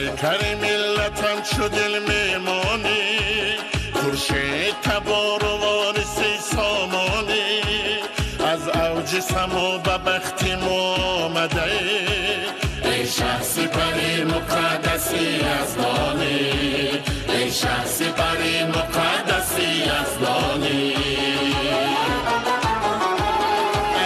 پیکر ملتم چو دل میمانی خورشید تبار و وارثی سامانی از اوج سما به بختی ما آمده ای شخصی پری مقدسی از دانی ای شخصی پری مقدسی از دانی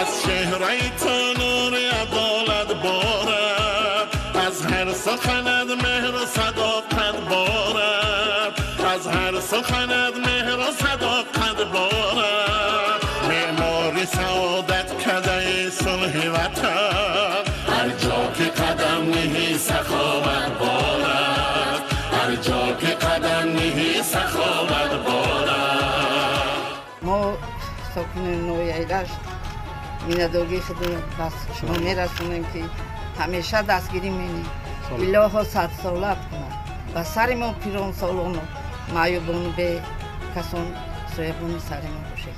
از چهره تو نور عدالت بارد از هر سخنت مهر و صداقت بارد از هر سخنت مهر و صداقت بارد معماری سعادت کده صلح وطن هر جا که قدم نهی سخاوت بارد هر جا که قدم نهی سخاوت بارد ما ساکن نوی ایرشت میندگی خود بس شما میرسونیم که همیشه دستگیری مینی الها 100 سالت کنه و سر ما پیران سالانو معیوبان به کسان سویبون سر ما باشه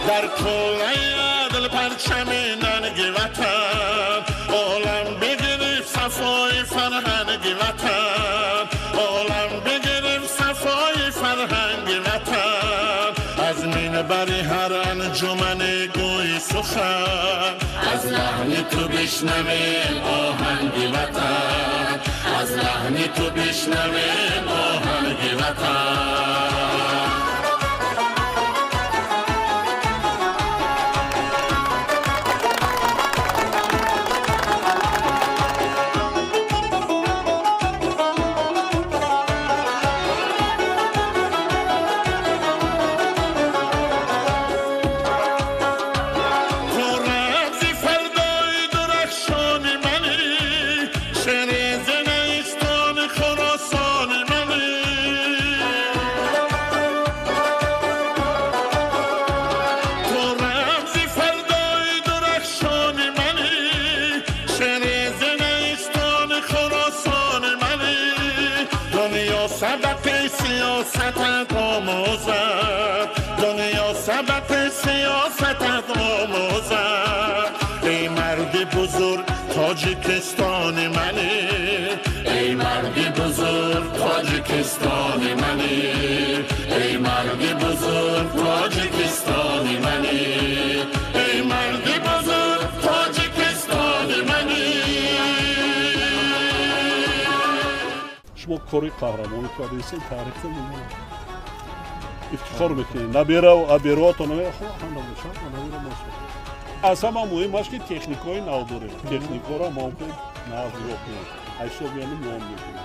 در کوله عدل پرچم ننگی وطن عالم بگرفت صفای فرهنگ وطن عالم بگرفت صفای فرهنگ وطن از منبر هر انجمن گوی سخن از لحن تو بشنویم آهنگ وطن از لحن تو بشنویم آهنگ وطن سبق سیاست آموزد دنیا سبق سیاست آموزد ای مرد بزرگ تاجیکستان منی ای مرد بزرگ تاجیکستان منی ای مرد بزرگ تاجیکستان منی ای مرد بزرگ تاجیکستان منی شما کاری قهرمانی کردید تاریخ میمونه افتخار میکنید نبیره و ابیرواتون خب نبیره اصلا مهم است که تکنیکای نو داره تکنیکا را ما کنیم نو کنیم حساب یعنی نام میکنیم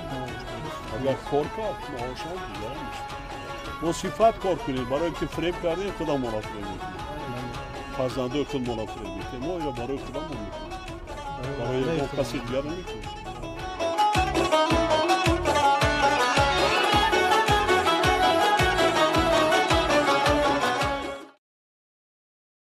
اگر کار کرد معاشا دیگر میشه با صفت کار کنید برای اینکه فریب کردیم خدا منافره میکنیم فرزنده خود منافره میکنیم ما یا برای خدا میکنیم برای کسی دیگر نمیکنیم